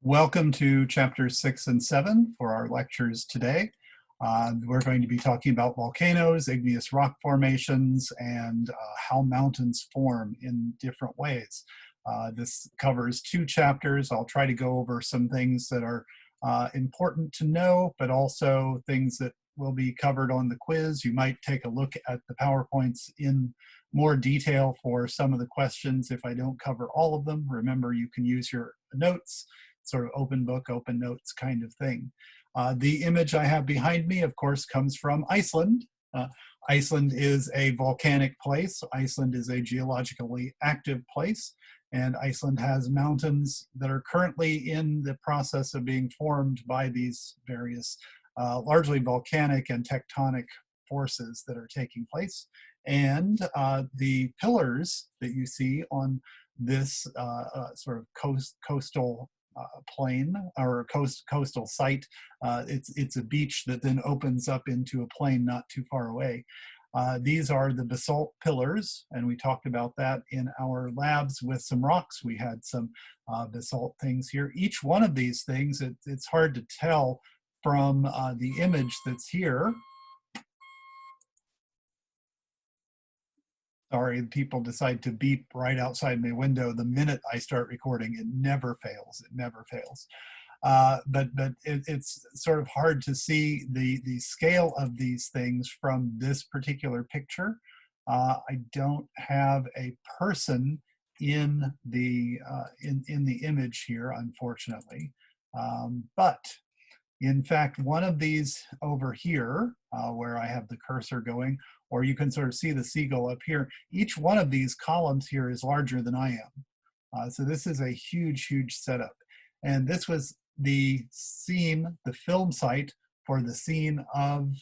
Welcome to chapters 6 and 7 for our lectures today. We're going to be talking about volcanoes, igneous rock formations, and how mountains form in different ways. This covers 2 chapters. I'll try to go over some things that are important to know, but also things that will be covered on the quiz. You might take a look at the PowerPoints in more detail for some of the questions if I don't cover all of them. Remember, you can use your notes, sort of open book, open notes kind of thing. The image I have behind me, of course, comes from Iceland. Iceland is a volcanic place. Iceland is a geologically active place, and Iceland has mountains that are currently in the process of being formed by these various largely volcanic and tectonic forces that are taking place. And the pillars that you see on this sort of coastal plain or coastal site. It's a beach that then opens up into a plain not too far away. These are the basalt pillars, and we talked about that in our labs with some rocks. We had some basalt things here. Each one of these things, it's hard to tell from the image that's here. Sorry, people decide to beep right outside my window the minute I start recording. It never fails. It never fails. But it's sort of hard to see the scale of these things from this particular picture. I don't have a person in the image here, unfortunately. But in fact, one of these over here, where I have the cursor going, or you can sort of see the seagull up here, each one of these columns here is larger than I am. So this is a huge, huge setup. And this was the scene, the film site for the scene of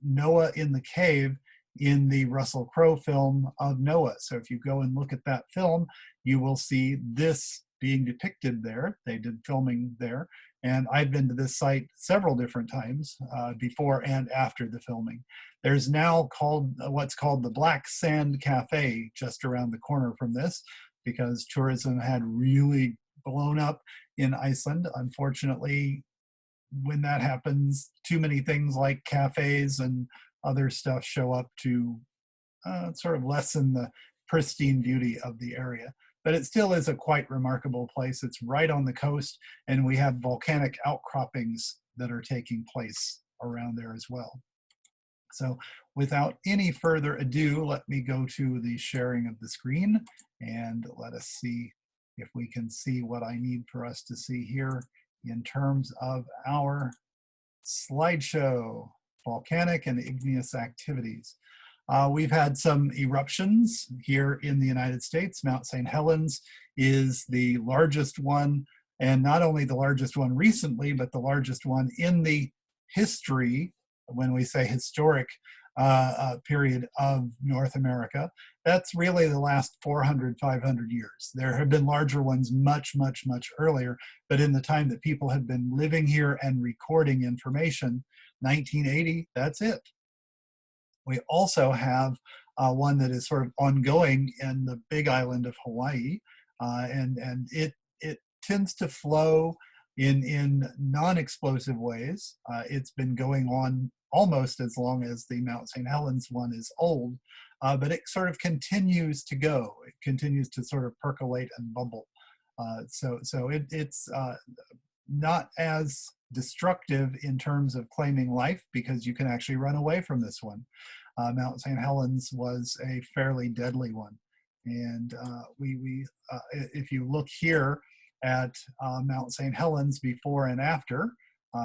Noah in the cave in the Russell Crowe film of Noah. So if you go and look at that film, you will see this being depicted there. They did filming there. And I've been to this site several different times before and after the filming. There's now what's called the Black Sand Cafe just around the corner from this, because tourism had really blown up in Iceland. Unfortunately, when that happens, too many things like cafes and other stuff show up to sort of lessen the pristine beauty of the area. But it still is a quite remarkable place. It's right on the coast, and we have volcanic outcroppings that are taking place around there as well. So without any further ado, let me go to the sharing of the screen, and let us see if we can see what I need for us to see here in terms of our slideshow, volcanic and igneous activities. We've had some eruptions here in the United States. Mount St. Helens is the largest one, and not only the largest one recently, but the largest one in the history, when we say historic period of North America. That's really the last 400, 500 years. There have been larger ones much, much, much earlier, but in the time that people have been living here and recording information, 1980, that's it. We also have one that is sort of ongoing in the big island of Hawaii, and it tends to flow in non-explosive ways. It's been going on almost as long as the Mount St. Helens one is old, but it sort of continues to go. It continues to sort of percolate and bubble. So it's not as destructive in terms of claiming life, because you can actually run away from this one. Mount St. Helens was a fairly deadly one. And if you look here at Mount St. Helens before and after,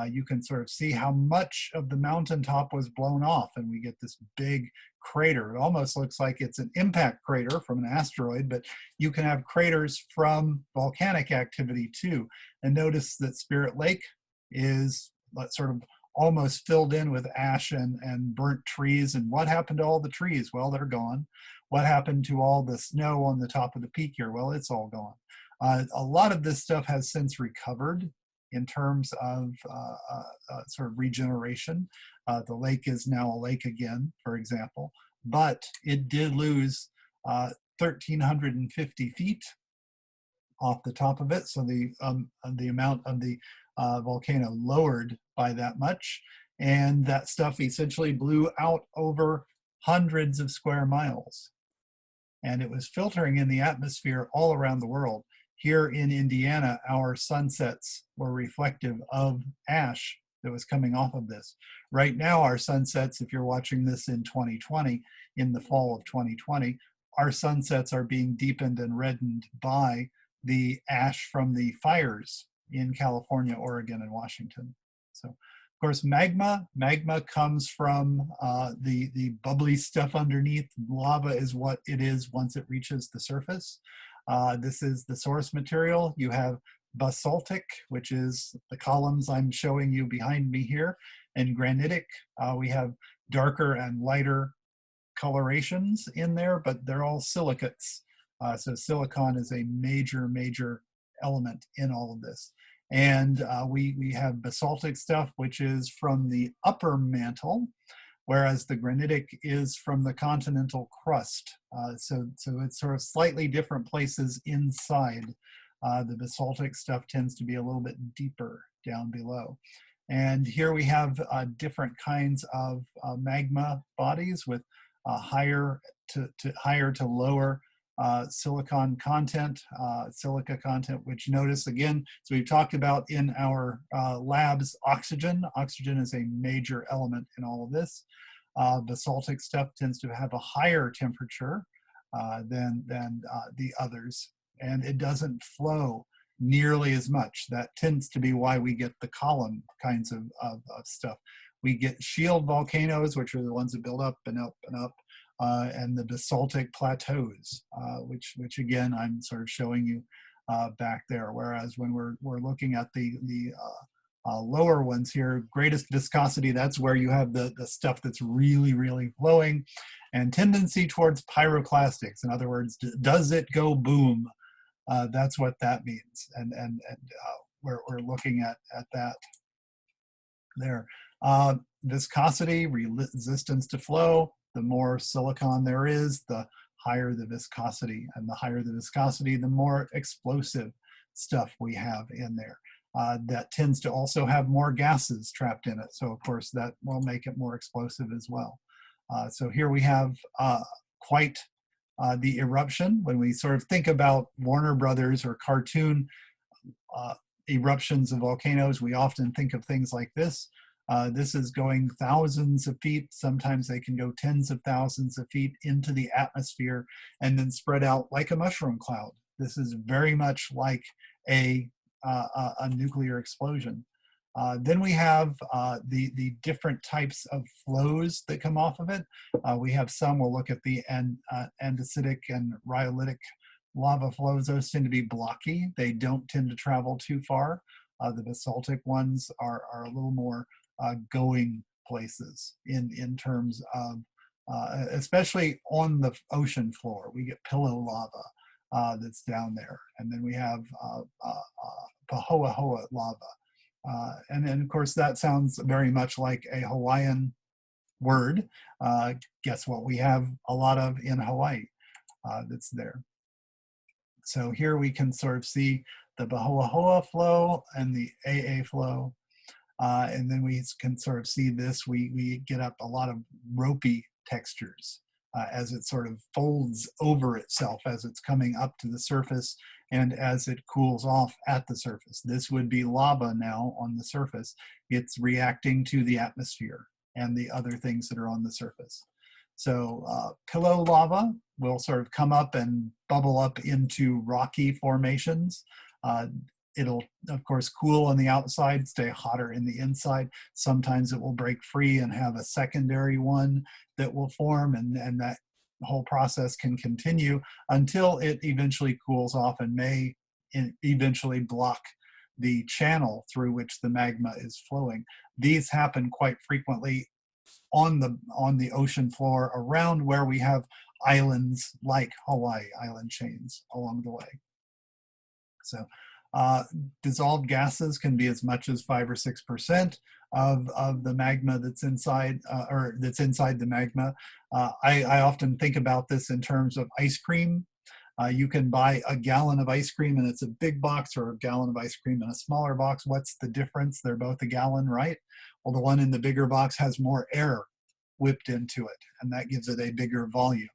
you can sort of see how much of the mountaintop was blown off, and we get this big crater. It almost looks like it's an impact crater from an asteroid, but you can have craters from volcanic activity too. And notice that Spirit Lake is sort of almost filled in with ash and burnt trees. And what happened to all the trees? Well, they're gone. What happened to all the snow on the top of the peak here? Well, it's all gone. A lot of this stuff has since recovered in terms of sort of regeneration. The lake is now a lake again, for example, but it did lose 1,350 feet off the top of it. So the amount of the volcano lowered by that much. And that stuff essentially blew out over hundreds of square miles. And it was filtering in the atmosphere all around the world. Here in Indiana, our sunsets were reflective of ash that was coming off of this. Right now, our sunsets, if you're watching this in 2020, in the fall of 2020, our sunsets are being deepened and reddened by the ash from the fires in California, Oregon, and Washington. So, of course, magma comes from the bubbly stuff underneath. Lava is what it is once it reaches the surface. This is the source material. You have basaltic, which is the columns I'm showing you behind me here, and granitic. We have darker and lighter colorations in there, but they're all silicates. So silicon is a major element in all of this. And we have basaltic stuff, which is from the upper mantle, whereas the granitic is from the continental crust. So it's sort of slightly different places inside. The basaltic stuff tends to be a little bit deeper down below. And here we have different kinds of magma bodies with higher to lower silicon content, silica content, which notice again, so we've talked about in our labs, oxygen. Oxygen is a major element in all of this. Basaltic stuff tends to have a higher temperature than the others, and it doesn't flow nearly as much. That tends to be why we get the column kinds of stuff. We get shield volcanoes, which are the ones that build up and up and up. And the basaltic plateaus, which again I'm sort of showing you back there. Whereas when we're looking at the lower ones here, greatest viscosity, that's where you have the stuff that's really flowing, and tendency towards pyroclastics. In other words, does it go boom? That's what that means, and we're looking at that there. Viscosity, resistance to flow. The more silicon there is, the higher the viscosity. And the higher the viscosity, the more explosive stuff we have in there. That tends to also have more gases trapped in it. So of course that will make it more explosive as well. So here we have quite the eruption. When we sort of think about Warner Brothers or cartoon eruptions of volcanoes, we often think of things like this. This is going thousands of feet. Sometimes they can go tens of thousands of feet into the atmosphere and then spread out like a mushroom cloud. This is very much like a nuclear explosion. Then we have the different types of flows that come off of it. We have some, we'll look at the andesitic and rhyolitic lava flows. Those tend to be blocky. They don't tend to travel too far. The basaltic ones are a little more going places in terms of, especially on the ocean floor. We get pillow lava that's down there. And then we have Pahoahoa lava. And then of course that sounds very much like a Hawaiian word. Guess what we have a lot of in Hawaii that's there. So here we can sort of see the Pahoahoa flow and the AA flow. And then we can sort of see this, we get up a lot of ropey textures as it sort of folds over itself as it's coming up to the surface and as it cools off at the surface. This would be lava now on the surface. It's reacting to the atmosphere and the other things that are on the surface. So pillow lava will sort of come up and bubble up into rocky formations. It'll, of course, cool on the outside, stay hotter in the inside. Sometimes it will break free and have a secondary one that will form, and that whole process can continue until it eventually cools off and may eventually block the channel through which the magma is flowing. These happen quite frequently on the ocean floor around where we have islands like Hawaii, island chains along the way. So dissolved gases can be as much as 5 or 6% of the magma that's inside, the magma. I often think about this in terms of ice cream. You can buy a gallon of ice cream and it's a big box, or a gallon of ice cream in a smaller box. What's the difference? They're both a gallon, right? Well, the one in the bigger box has more air whipped into it, and that gives it a bigger volume.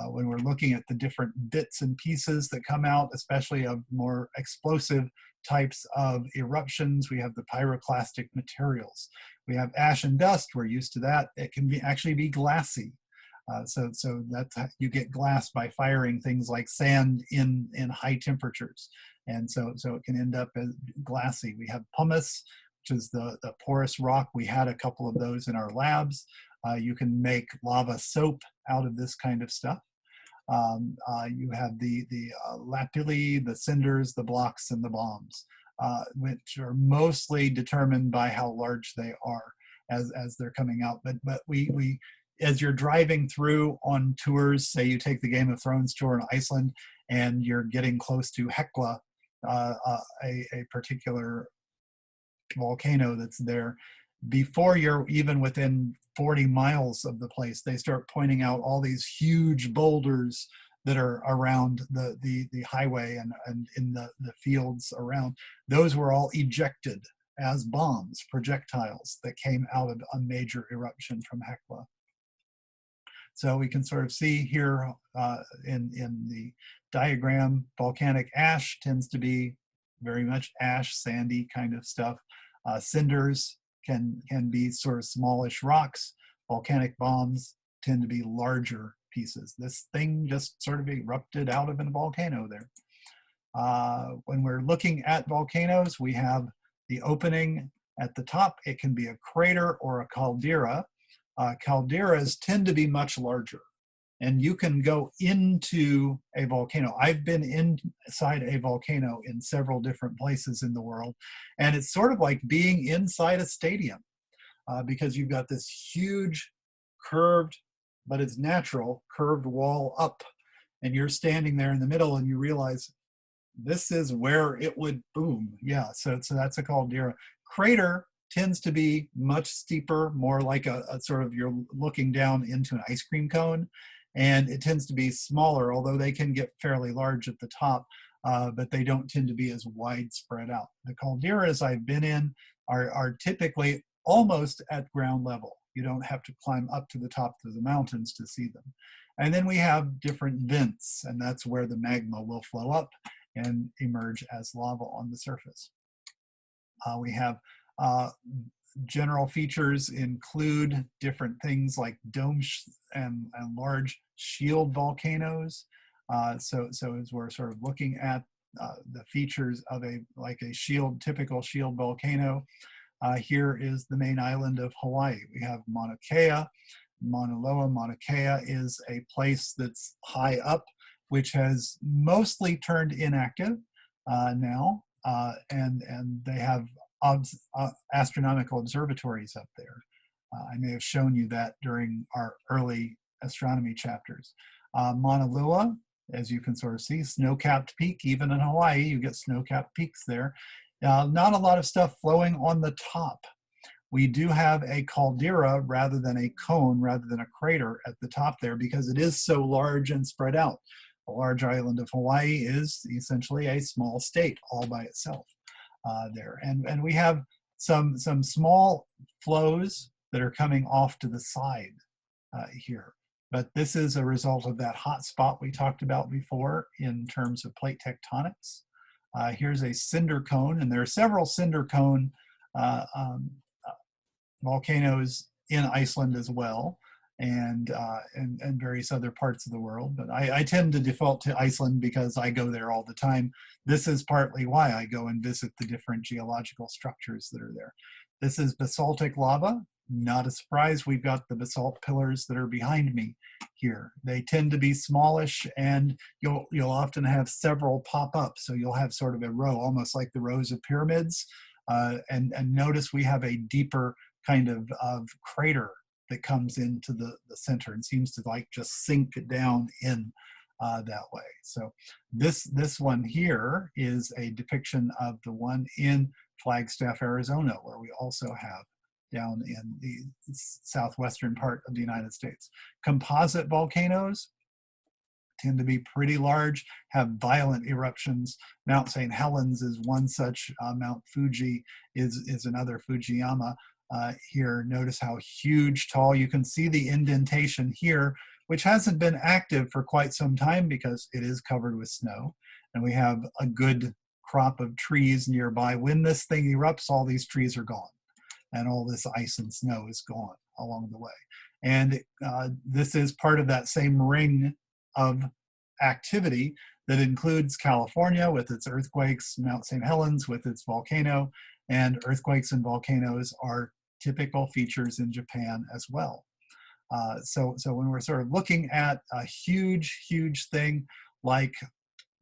When we're looking at the different bits and pieces that come out, especially of more explosive types of eruptions, we have the pyroclastic materials. We have ash and dust. We're used to that. It can actually be glassy. So that's how you get glass, by firing things like sand in high temperatures. And so it can end up as glassy. We have pumice, which is the porous rock. We had a couple of those in our labs. You can make lava soap out of this kind of stuff. You have the lapilli, the cinders, the blocks, and the bombs, which are mostly determined by how large they are as they're coming out. But we as you're driving through on tours, say you take the Game of Thrones tour in Iceland, and you're getting close to Hekla, a particular volcano that's there, before you're even within 40 miles of the place, they start pointing out all these huge boulders that are around the highway and in the fields around. Those were all ejected as bombs, projectiles that came out of a major eruption from Hekla. So we can sort of see here in the diagram, volcanic ash tends to be very much ash, sandy kind of stuff. Cinders can be sort of smallish rocks. Volcanic bombs tend to be larger pieces. This thing just sort of erupted out of a volcano there. When we're looking at volcanoes, we have the opening at the top. It can be a crater or a caldera. Calderas tend to be much larger, and you can go into a volcano. I've been inside a volcano in several different places in the world, and it's sort of like being inside a stadium, because you've got this huge curved, but it's natural, curved wall up, and you're standing there in the middle, and you realize this is where it would boom. Yeah, so that's a caldera. Crater tends to be much steeper, more like a sort of, you're looking down into an ice cream cone, and it tends to be smaller, although they can get fairly large at the top, but they don't tend to be as widespread out. The calderas I've been in are typically almost at ground level. You don't have to climb up to the top of the mountains to see them. And then we have different vents, and that's where the magma will flow up and emerge as lava on the surface. We have general features include different things like domes and large shield volcanoes. So as we're sort of looking at the features of a typical shield volcano, here is the main island of Hawaii. We have Mauna Kea, Mauna Loa. Mauna Kea is a place that's high up, which has mostly turned inactive now, and they have astronomical observatories up there. I may have shown you that during our early astronomy chapters. Mauna Loa, as you can sort of see, snow-capped peak. Even in Hawaii, you get snow-capped peaks there. Not a lot of stuff flowing on the top. We do have a caldera rather than a cone, rather than a crater at the top there, because it is so large and spread out. The large island of Hawaii is essentially a small state all by itself. There, and we have some small flows that are coming off to the side here, but this is a result of that hot spot we talked about before in terms of plate tectonics. Here's a cinder cone, and there are several cinder cone volcanoes in Iceland as well, and various other parts of the world. But I tend to default to Iceland because I go there all the time. This is partly why I go and visit the different geological structures that are there. This is basaltic lava. Not a surprise, we've got the basalt pillars that are behind me here. They tend to be smallish, and you'll often have several pop up. So you'll have sort of a row, almost like the rows of pyramids. And notice we have a deeper kind of crater that comes into the center and seems to like just sink down in that way. So this one here is a depiction of the one in Flagstaff, Arizona, where we also have down in the southwestern part of the United States. Composite volcanoes, tend to be pretty large, have violent eruptions. Mount St. Helens is one such. Mount Fuji is another, Fujiyama. Here, notice how huge, tall. You can see the indentation here, which hasn't been active for quite some time because it is covered with snow. And we have a good crop of trees nearby. When this thing erupts, all these trees are gone. And all this ice and snow is gone along the way. And this is part of that same ring of activity that includes California with its earthquakes, Mount St. Helens with its volcano, and earthquakes and volcanoes are typical features in Japan as well. So when we're sort of looking at a huge, huge thing like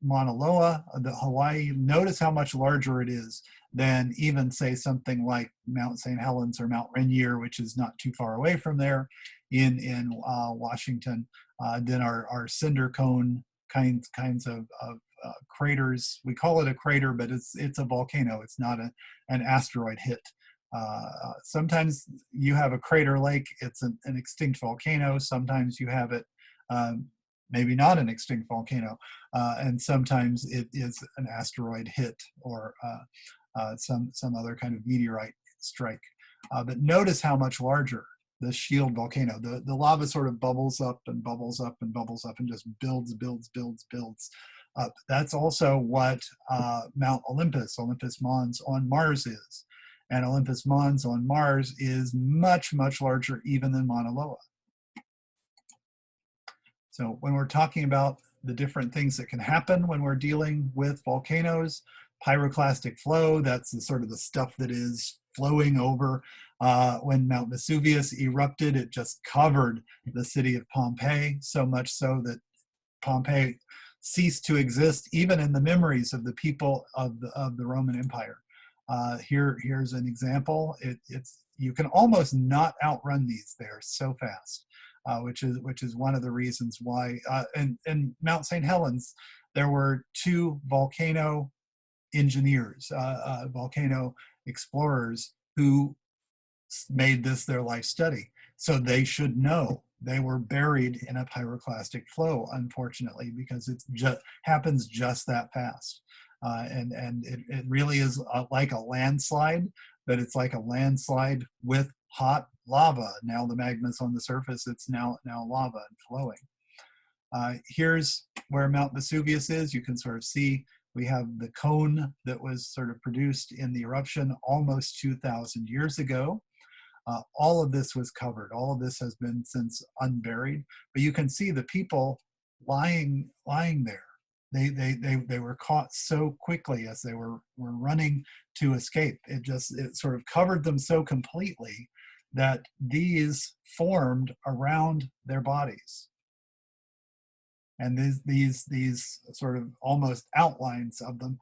Mauna Loa, the Hawaii, notice how much larger it is than even say something like Mount St. Helens or Mount Rainier, which is not too far away from there in Washington. Then our cinder cone kinds of craters. We call it a crater, but it's a volcano. It's not an asteroid hit. Sometimes you have a crater lake, it's an extinct volcano. Sometimes you have it maybe not an extinct volcano, and sometimes it is an asteroid hit or some other kind of meteorite strike. But notice how much larger the shield volcano. The lava sort of bubbles up and bubbles up and bubbles up and just builds up. That's also what Mount Olympus Mons on Mars is. And Olympus Mons on Mars is much, much larger even than Mauna Loa. So when we're talking about the different things that can happen when we're dealing with volcanoes, pyroclastic flow, that's the sort of the stuff that is flowing over. When Mount Vesuvius erupted, it just covered the city of Pompeii, so much so that Pompeii ceased to exist even in the memories of the people of the Roman Empire. Here's an example. You can almost not outrun these. They're so fast. Which is one of the reasons why in Mount St. Helens there were two volcano engineers, volcano explorers who made this their life study. So they should know. They were buried in a pyroclastic flow, unfortunately, because it happens just that fast. And it really is like a landslide, but it's like a landslide with hot lava. Now the magma's on the surface, it's now lava and flowing. Here's where Mount Vesuvius is. You can sort of see we have the cone that was sort of produced in the eruption almost 2,000 years ago. All of this was covered. All of this has been since unburied, but you can see the people lying there. They were caught so quickly as they were running to escape. It sort of covered them so completely that these formed around their bodies. And these sort of almost outlines of them,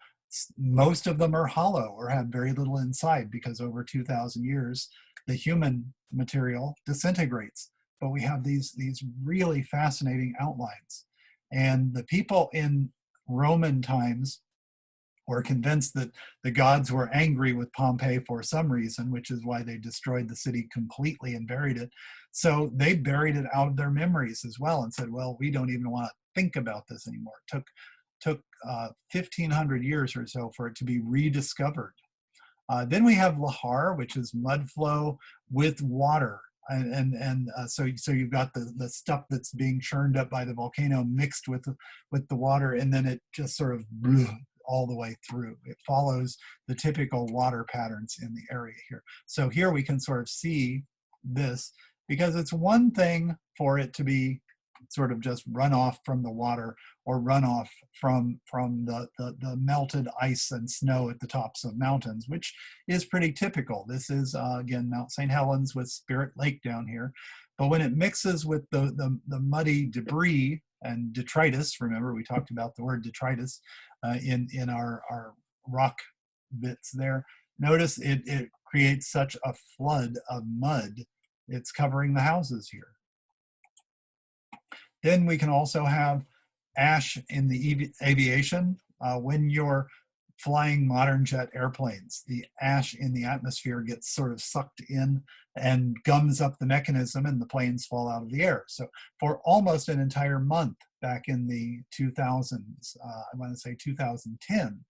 most of them are hollow or have very little inside because over 2,000 years, the human material disintegrates. But we have these really fascinating outlines. And the people in Roman times were convinced that the gods were angry with Pompeii for some reason, which is why they destroyed the city completely and buried it. So they buried it out of their memories as well and said, well, we don't even want to think about this anymore. It took 1,500 years or so for it to be rediscovered. Then we have lahar, which is mud flow with water. So you've got the stuff that's being churned up by the volcano mixed with the water, and then it just sort of all the way through. It follows the typical water patterns in the area here. So here we can sort of see this, because it's one thing for it to be sort of just run off from the water or run off from the melted ice and snow at the tops of mountains, which is pretty typical. This is, again, Mount St. Helens with Spirit Lake down here. But when it mixes with the muddy debris and detritus, remember we talked about the word detritus in our rock bits there, notice it creates such a flood of mud. It's covering the houses here. Then we can also have ash in the aviation. When you're flying modern jet airplanes, the ash in the atmosphere gets sort of sucked in and gums up the mechanism and the planes fall out of the air. So for almost an entire month, back in the 2000s, I want to say 2010,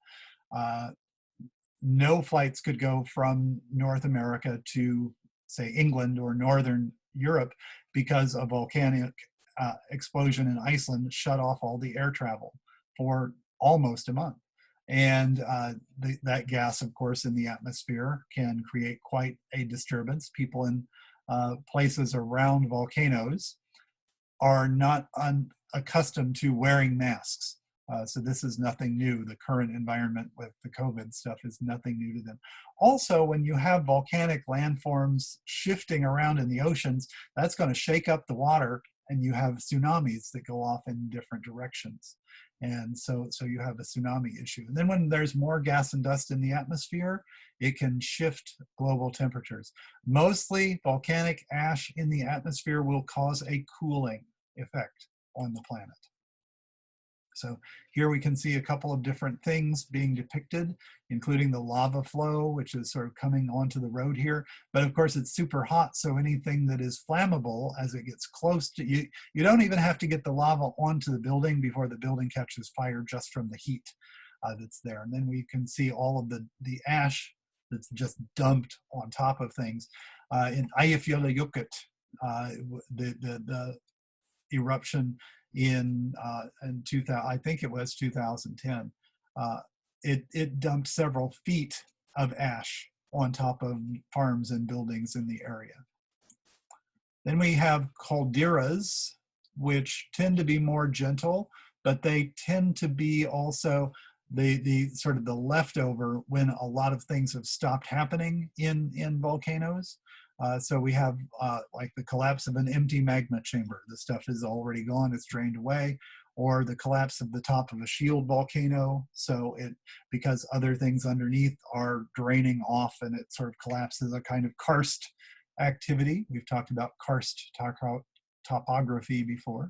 no flights could go from North America to, say, England or Northern Europe because a volcanic explosion in Iceland shut off all the air travel for almost a month. And that gas, of course, in the atmosphere can create quite a disturbance. People in places around volcanoes are not accustomed to wearing masks. So this is nothing new. The current environment with the COVID stuff is nothing new to them. Also, when you have volcanic landforms shifting around in the oceans, that's going to shake up the water, and you have tsunamis that go off in different directions. And so you have a tsunami issue. And then when there's more gas and dust in the atmosphere, it can shift global temperatures. Mostly volcanic ash in the atmosphere will cause a cooling effect on the planet. So here we can see a couple of different things being depicted, including the lava flow, which is sort of coming onto the road here. But of course, it's super hot, so anything that is flammable as it gets close to you, you don't even have to get the lava onto the building before the building catches fire just from the heat that's there. And then we can see all of the ash that's just dumped on top of things. In Eyjafjallajökull, the eruption in 2000, I think it was 2010, it dumped several feet of ash on top of farms and buildings in the area. Then we have calderas, which tend to be more gentle, but they tend to be also the sort of the leftover when a lot of things have stopped happening in volcanoes. So we have like the collapse of an empty magma chamber. The stuff is already gone, it's drained away, or the collapse of the top of a shield volcano. So because other things underneath are draining off, and it sort of collapses, a kind of karst activity. We've talked about karst topography before.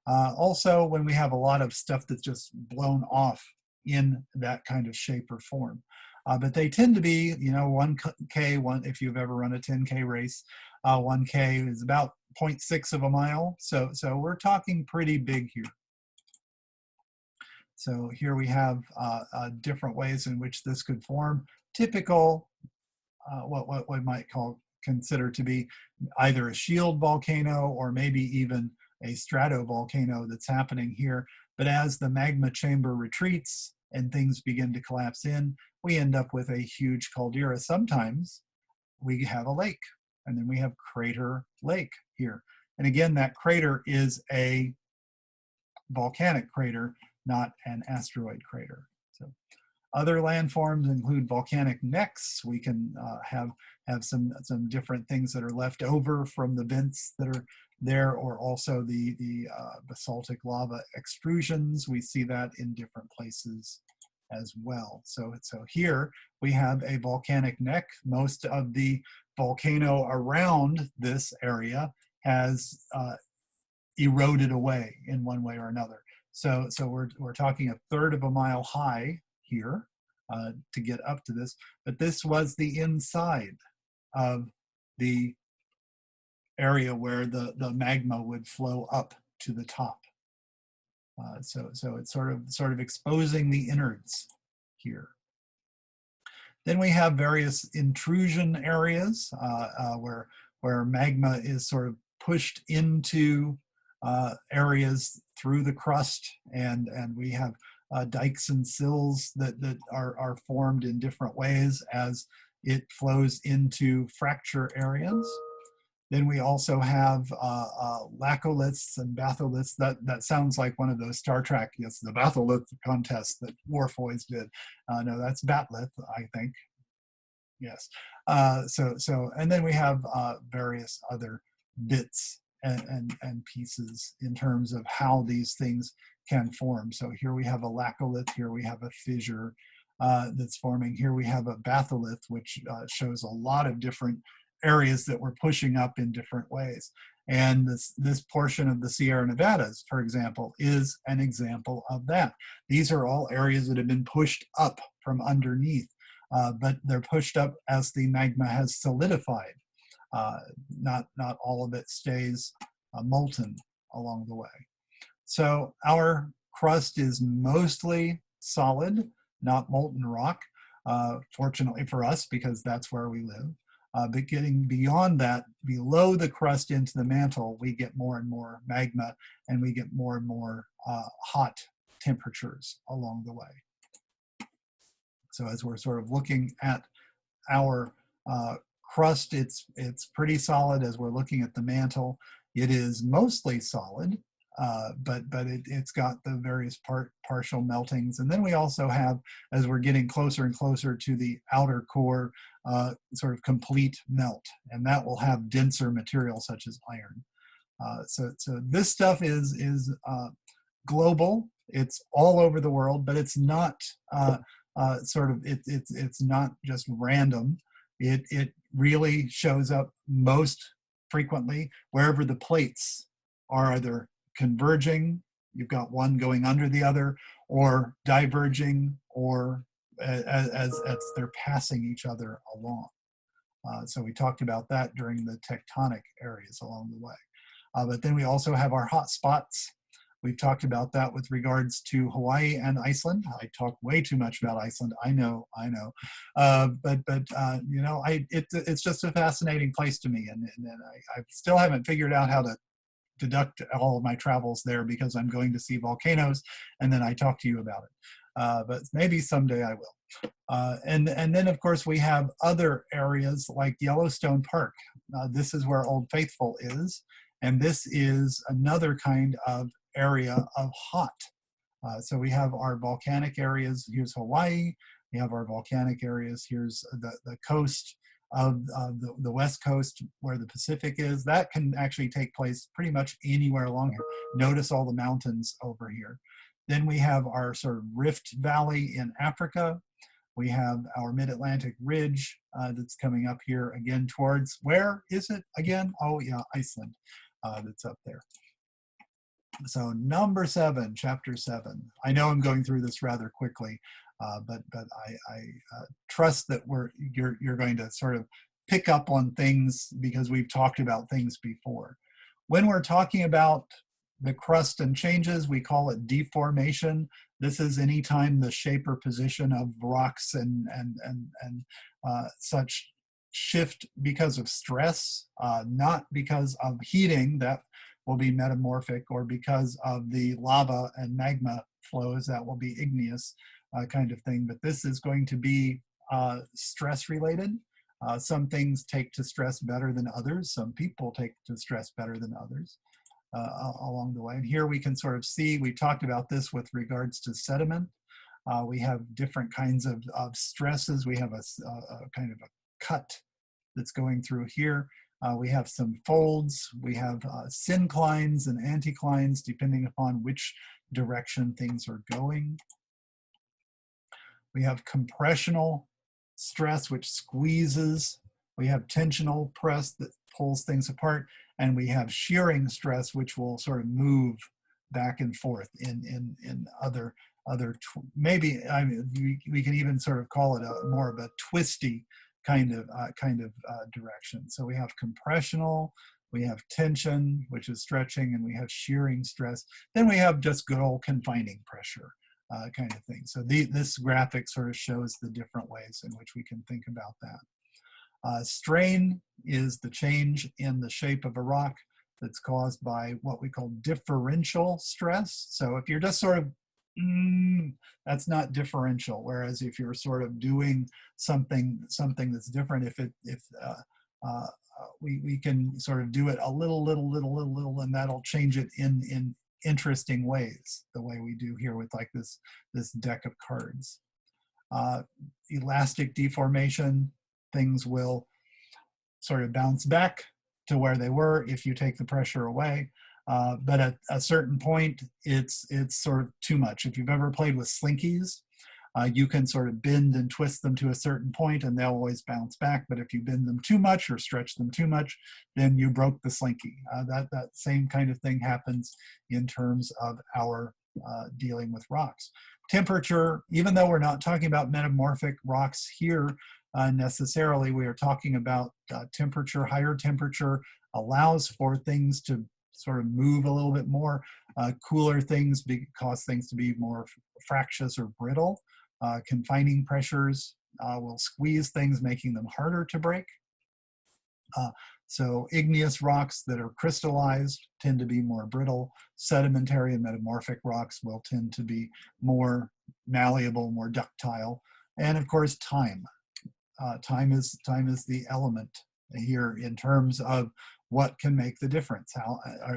Also, when we have a lot of stuff that's just blown off in that kind of shape or form. But they tend to be, 1K, if you've ever run a 10K race, 1K is about 0.6 of a mile. So we're talking pretty big here. So here we have different ways in which this could form. Typical, what we might consider to be either a shield volcano or maybe even a stratovolcano that's happening here. But as the magma chamber retreats and things begin to collapse in, we end up with a huge caldera. Sometimes we have a lake, and then we have Crater Lake here. And again, that crater is a volcanic crater, not an asteroid crater. So other landforms include volcanic necks. We can have some different things that are left over from the vents that are there, or also the basaltic lava extrusions. We see that in different places as well. So here we have a volcanic neck. Most of the volcano around this area has eroded away in one way or another. So we're talking 1/3 of a mile high here to get up to this, but this was the inside of the area where the magma would flow up to the top. So it's sort of exposing the innards here. Then we have various intrusion areas where magma is sort of pushed into areas through the crust, and we have dikes and sills that are formed in different ways as it flows into fracture areas. Then we also have laccoliths and batholiths. That sounds like one of those Star Trek, yes, the batholith contest that Worf always did. No, that's batlith, I think. Yes. And then we have various other bits and pieces in terms of how these things can form. So here we have a laccolith, here we have a fissure that's forming. Here we have a batholith, which shows a lot of different areas that we're pushing up in different ways. And this portion of the Sierra Nevadas, for example, is an example of that. These are all areas that have been pushed up from underneath, but they're pushed up as the magma has solidified. Not all of it stays molten along the way. So our crust is mostly solid, not molten rock, fortunately for us, because that's where we live. But getting beyond that, below the crust into the mantle, we get more and more magma, and we get more and more hot temperatures along the way. So as we're sort of looking at our crust, it's pretty solid. As we're looking at the mantle, it is mostly solid, but it's got the various partial meltings. And then we also have, as we're getting closer and closer to the outer core, sort of complete melt, and that will have denser material such as iron. So this stuff is global. It's all over the world, but it's not it's not just random. It really shows up most frequently wherever the plates are either converging, you've got one going under the other, or diverging, or as they're passing each other along. So we talked about that during the tectonic areas along the way. But then we also have our hot spots. We've talked about that with regards to Hawaii and Iceland. I talk way too much about Iceland. I know. But you know, it's just a fascinating place to me, and I still haven't figured out how to deduct all of my travels there, because I'm going to see volcanoes, and then I talk to you about it. But maybe someday I will. And then of course we have other areas like Yellowstone Park. This is where Old Faithful is, and this is another kind of area of hot. So we have our volcanic areas. Here's Hawaii. We have our volcanic areas. Here's the coast of the west coast where the Pacific is. That can actually take place pretty much anywhere along here. Notice all the mountains over here. Then we have our sort of Rift Valley in Africa. We have our Mid-Atlantic Ridge that's coming up here again towards, where is it again? Oh yeah, Iceland, that's up there. So number 7, chapter 7. I know I'm going through this rather quickly, but I trust that you're going to sort of pick up on things because we've talked about things before. When we're talking about the crust and changes, we call it deformation. This is anytime the shape or position of rocks and such shift because of stress, not because of heating, that will be metamorphic, or because of the lava and magma flows, that will be igneous kind of thing. But this is going to be stress related. Some things take to stress better than others. Some people take to stress better than others along the way. And here we can sort of see, we talked about this with regards to sediment. We have different kinds of stresses. We have a kind of a cut that's going through here. We have some folds. We have synclines and anticlines depending upon which direction things are going. We have compressional stress, which squeezes. We have tensional press that pulls things apart. And we have shearing stress, which will sort of move back and forth in other maybe, I mean, we can even sort of call it more of a twisty kind of direction. So we have compressional, we have tension, which is stretching, and we have shearing stress. Then we have just good old confining pressure kind of thing. So this graphic sort of shows the different ways in which we can think about that. Strain is the change in the shape of a rock that's caused by what we call differential stress. So if you're just sort of that's not differential. Whereas if you're sort of doing something that's different, if we can sort of do it a little, and that'll change it in interesting ways, the way we do here with like this deck of cards. Elastic deformation, things will sort of bounce back to where they were if you take the pressure away. But at a certain point, it's sort of too much. If you've ever played with slinkies, you can sort of bend and twist them to a certain point and they'll always bounce back. But if you bend them too much or stretch them too much, then you broke the slinky. That same kind of thing happens in terms of our dealing with rocks. Temperature, even though we're not talking about metamorphic rocks here necessarily, we are talking about temperature. Higher temperature allows for things to sort of move a little bit more. Cooler things cause things to be more fractious or brittle. Confining pressures will squeeze things, making them harder to break. So igneous rocks that are crystallized tend to be more brittle. Sedimentary and metamorphic rocks will tend to be more malleable, more ductile. And of course, time. Time is the element here in terms of what can make the difference.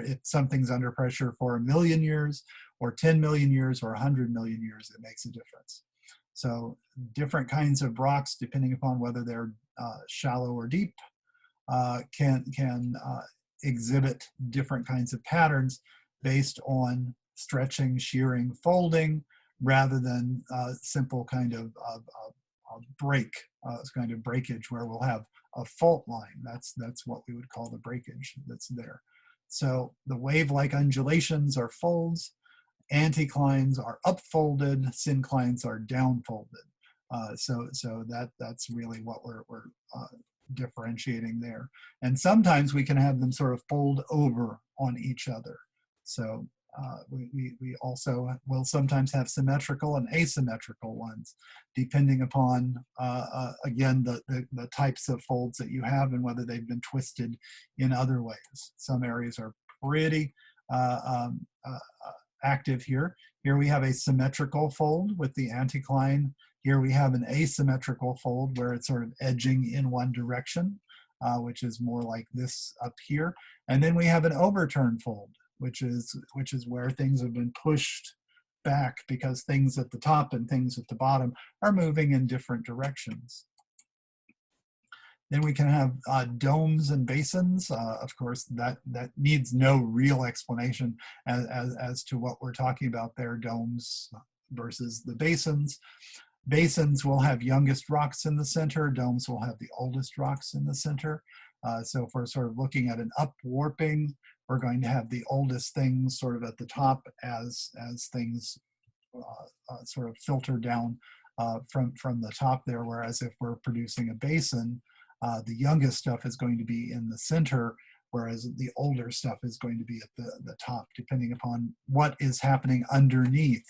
If something's under pressure for 1 million years or 10 million years or 100 million years, it makes a difference. So different kinds of rocks, depending upon whether they're shallow or deep, can exhibit different kinds of patterns based on stretching, shearing, folding, rather than simple kind of break, kind of breakage where we'll have a fault line. That's what we would call the breakage that's there. So the wave-like undulations are folds, anticlines are upfolded, synclines are downfolded. So that's really what we're differentiating there. And sometimes we can have them sort of fold over on each other. So we also will sometimes have symmetrical and asymmetrical ones, depending upon, again, the types of folds that you have and whether they've been twisted in other ways. Some areas are pretty active here. Here we have a symmetrical fold with the anticline. Here we have an asymmetrical fold where it's sort of edging in one direction, which is more like this up here. And then we have an overturn fold, which is where things have been pushed back because things at the top and things at the bottom are moving in different directions. Then we can have domes and basins. Of course, that needs no real explanation as to what we're talking about there, domes versus the basins. Basins will have youngest rocks in the center. Domes will have the oldest rocks in the center. So if we're sort of looking at an upwarping, we're going to have the oldest things sort of at the top as things sort of filter down from the top there. Whereas if we're producing a basin, the youngest stuff is going to be in the center, whereas the older stuff is going to be at the top, depending upon what is happening underneath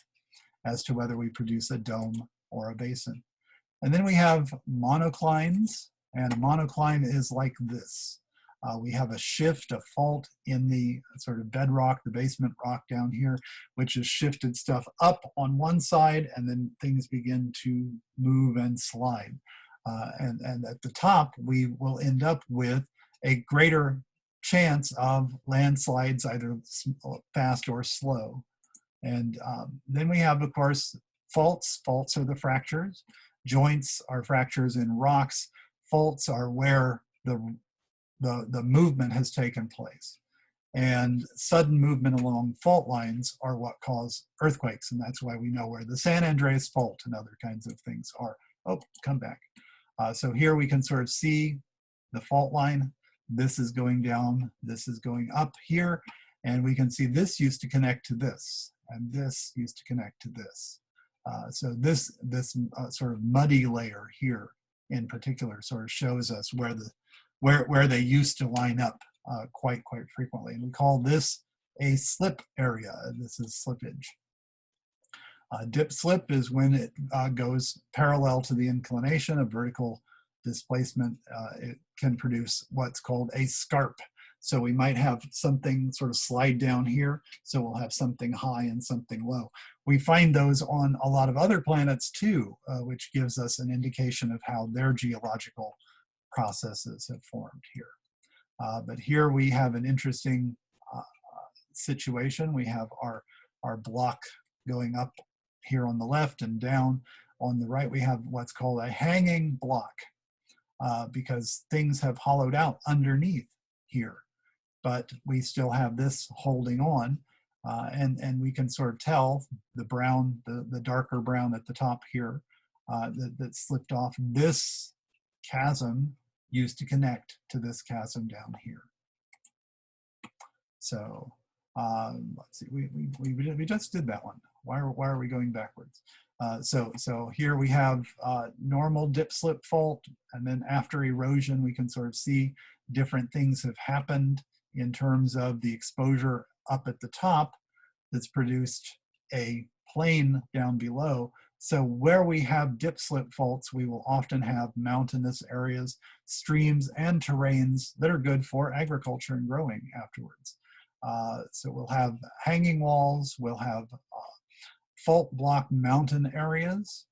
as to whether we produce a dome or a basin. And then we have monoclines, and a monocline is like this. We have a shift, a fault in the sort of bedrock, the basement rock down here, which has shifted stuff up on one side, and then things begin to move and slide. And at the top, we will end up with a greater chance of landslides, either fast or slow. And then we have, of course, faults. Faults are the fractures. Joints are fractures in rocks. Faults are where the movement has taken place. And sudden movement along fault lines are what cause earthquakes. And that's why we know where the San Andreas Fault and other kinds of things are. Oh, come back. So here we can sort of see the fault line. This is going down, this is going up here. And we can see this used to connect to this, and this used to connect to this. So this sort of muddy layer here in particular sort of shows us where they used to line up quite frequently. And we call this a slip area. This is slippage. Dip slip is when it goes parallel to the inclination of vertical displacement. It can produce what's called a scarp. So we might have something sort of slide down here. So we'll have something high and something low. We find those on a lot of other planets too, which gives us an indication of how their geological processes have formed here. But here we have an interesting situation. We have our block going up here on the left and down on the right. We have what's called a hanging block because things have hollowed out underneath here, but we still have this holding on, and we can sort of tell the brown, the darker brown at the top here that slipped off. This chasm used to connect to this chasm down here. So let's see, we just did that one. Why are we going backwards? So here we have normal dip slip fault, and then after erosion, we can sort of see different things have happened in terms of the exposure up at the top. that's produced a plain down below. So where we have dip slip faults, we will often have mountainous areas, streams, and terrains that are good for agriculture and growing afterwards. So we'll have hanging walls, we'll have fault block mountain areas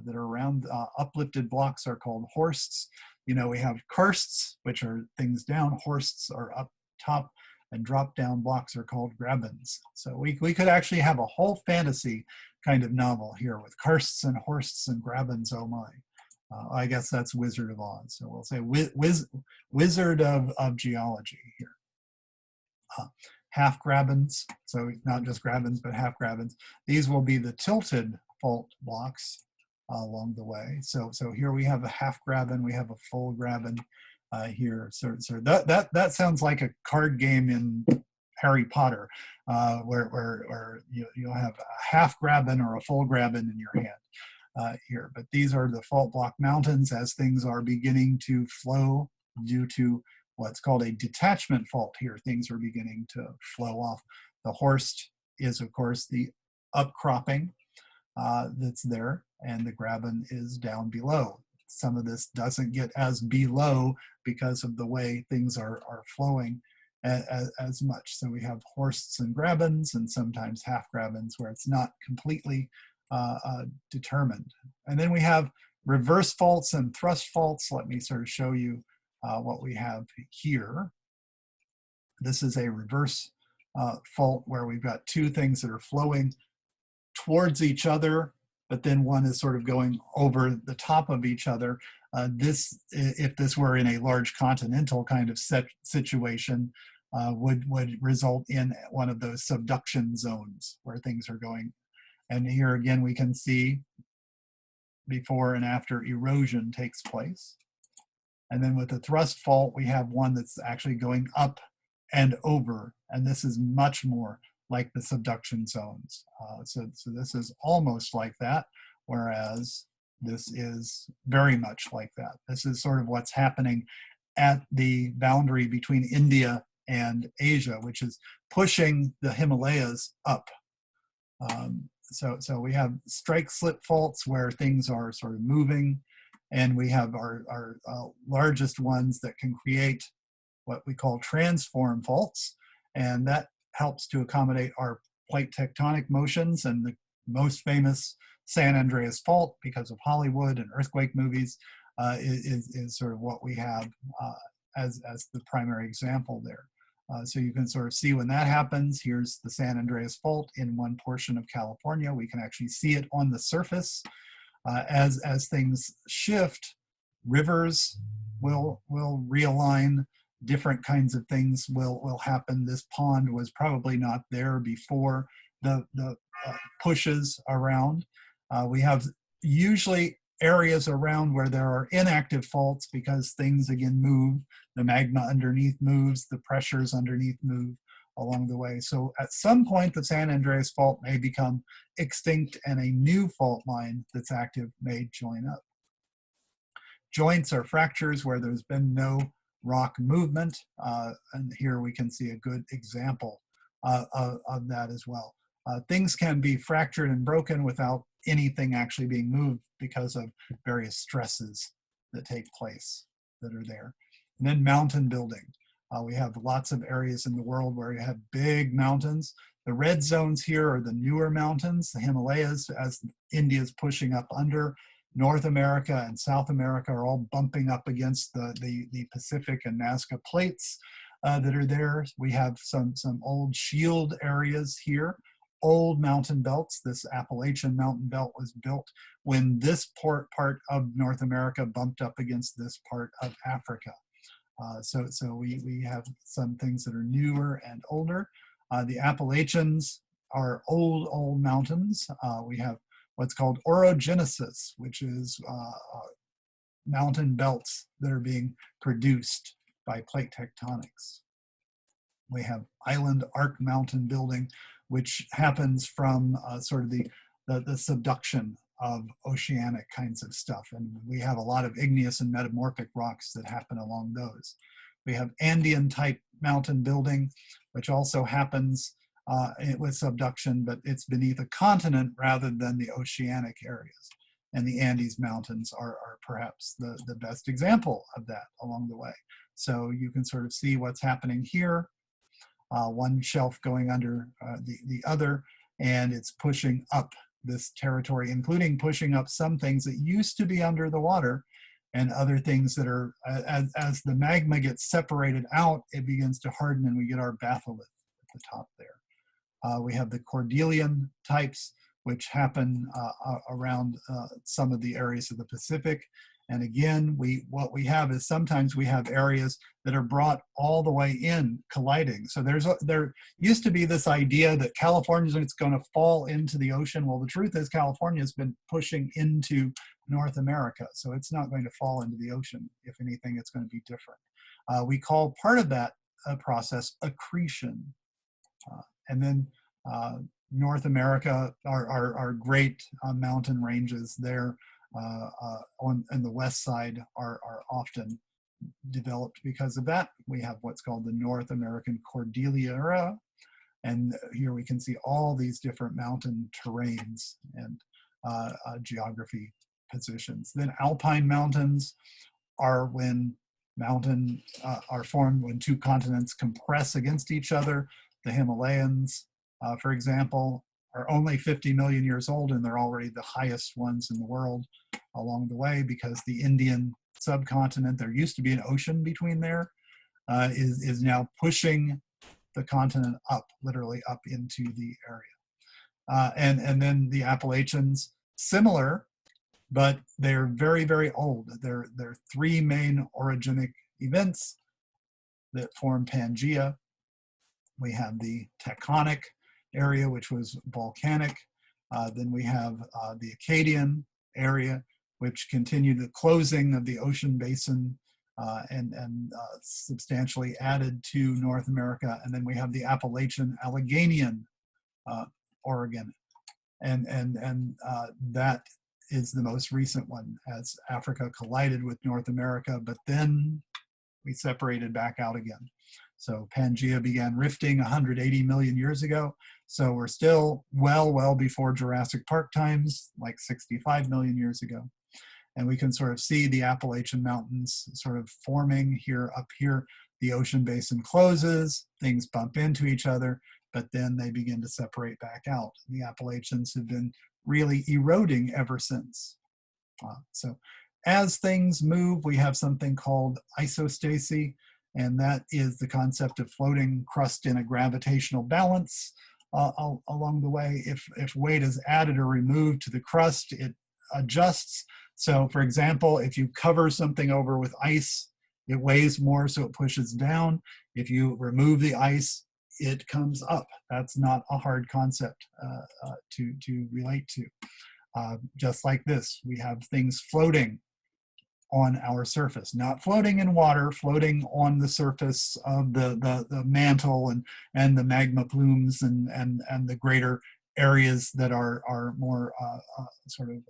that are around. Uplifted blocks are called horsts. You know, we have karsts, which are things down. Horsts are up top, and drop down blocks are called grabens. So we could actually have a whole fantasy kind of novel here with karsts and horsts and grabens, oh my. I guess that's Wizard of Oz. So we'll say Wizard of Geology here. Half grabens, so not just grabens, but half grabens. These will be the tilted fault blocks along the way. So here we have a half graben, we have a full graben here. So that sounds like a card game in Harry Potter, where you'll have a half graben or a full graben in your hand here. But these are the fault block mountains as things are beginning to flow due to what's called a detachment fault here. Things are beginning to flow off. The horst is, of course, the upcropping that's there, and the graben is down below. Some of this doesn't get as below because of the way things are flowing as much. So we have horsts and grabens, and sometimes half grabens where it's not completely determined. And then we have reverse faults and thrust faults. Let me sort of show you what we have here. This is a reverse fault where we've got two things that are flowing towards each other, but then one is sort of going over the top of each other. If this were in a large continental kind of situation, would result in one of those subduction zones where things are going. And here again, we can see before and after erosion takes place. And then with the thrust fault, we have one that's actually going up and over, and this is much more like the subduction zones. So this is almost like that, whereas this is very much like that. This is sort of what's happening at the boundary between India and Asia, which is pushing the Himalayas up. So we have strike slip faults where things are sort of moving, and we have our largest ones that can create what we call transform faults, and that helps to accommodate our plate tectonic motions. And the most famous San Andreas Fault, because of Hollywood and earthquake movies, is sort of what we have as the primary example there. So you can sort of see when that happens. Here's the San Andreas Fault in one portion of California. We can actually see it on the surface. As things shift, rivers will realign, different kinds of things will happen. This pond was probably not there before the pushes around. We have usually areas around where there are inactive faults because things again move. The magma underneath moves, the pressures underneath move along the way. So at some point, the San Andreas Fault may become extinct and a new fault line that's active may join up. Joints are fractures where there's been no rock movement, and here we can see a good example of that as well. Things can be fractured and broken without anything actually being moved because of various stresses that take place that are there. And then mountain building. We have lots of areas in the world where you have big mountains. The red zones here are the newer mountains, the Himalayas, as India's pushing up under. North America and South America are all bumping up against the Pacific and Nazca plates that are there. We have some old shield areas here, old mountain belts. This Appalachian mountain belt was built when this part of North America bumped up against this part of Africa. So we have some things that are newer and older. The Appalachians are old mountains. We have what's called orogenesis, which is mountain belts that are being produced by plate tectonics. We have island arc mountain building, which happens from sort of the subduction of oceanic kinds of stuff. And we have a lot of igneous and metamorphic rocks that happen along those. We have Andean type mountain building, which also happens with subduction, but it's beneath a continent rather than the oceanic areas. And the Andes Mountains are perhaps the best example of that along the way. So you can sort of see what's happening here, one shelf going under the other, and it's pushing up this territory, including pushing up some things that used to be under the water, and other things that are, as the magma gets separated out, it begins to harden and we get our batholith at the top there. We have the Cordilleran types, which happen around some of the areas of the Pacific. And again, what we have is sometimes we have areas that are brought all the way in, colliding. So there used to be this idea that California is going to fall into the ocean. Well, the truth is California has been pushing into North America, so it's not going to fall into the ocean. If anything, it's going to be different. We call part of that process accretion. And then North America, our great mountain ranges there on the west side are often developed because of that. We have what's called the North American Cordillera, and here we can see all these different mountain terrains and geography positions. Then alpine mountains are when mountains are formed when two continents compress against each other. The Himalayas, for example, are only 50 million years old, and they're already the highest ones in the world along the way, because the Indian subcontinent, there used to be an ocean between there, is now pushing the continent up, literally up into the area. And then the Appalachians, similar, but they're very, very old. There are three main orogenic events that form Pangea. We have the tectonic area, which was volcanic. Then we have the Acadian area, which continued the closing of the ocean basin and substantially added to North America. And then we have the Appalachian Alleghanian Oregon. And that is the most recent one, as Africa collided with North America, but then we separated back out again. So Pangea began rifting 180 million years ago. So we're still well before Jurassic Park times, like 65 million years ago. And we can sort of see the Appalachian Mountains sort of forming here, up here. The ocean basin closes, things bump into each other, but then they begin to separate back out. The Appalachians have been really eroding ever since. So as things move, we have something called isostasy, and that is the concept of floating crust in a gravitational balance along the way. If weight is added or removed to the crust, it adjusts. So for example, if you cover something over with ice, it weighs more, so it pushes down. If you remove the ice, it comes up. That's not a hard concept to relate to. Just like this, we have things floating on our surface, not floating in water, floating on the surface of the mantle and the magma plumes and the greater areas that are more sort of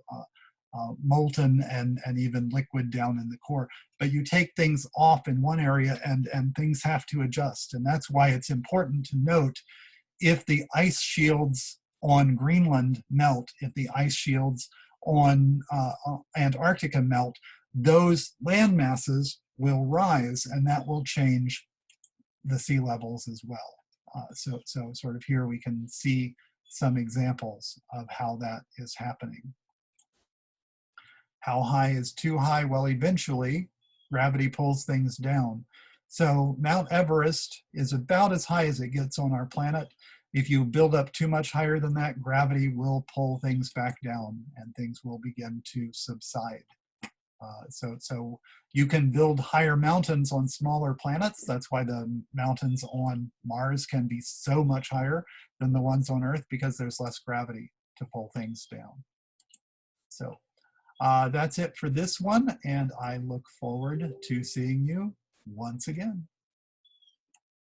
molten and even liquid down in the core. But you take things off in one area and things have to adjust. And that's why it's important to note, if the ice shields on Greenland melt, if the ice shields on Antarctica melt, those land masses will rise, and that will change the sea levels as well. So sort of here we can see some examples of how that is happening. How high is too high? Well, eventually gravity pulls things down. So Mount Everest is about as high as it gets on our planet. If you build up too much higher than that, gravity will pull things back down and things will begin to subside. So you can build higher mountains on smaller planets. That's why the mountains on Mars can be so much higher than the ones on Earth, because there's less gravity to pull things down. So that's it for this one, and I look forward to seeing you once again.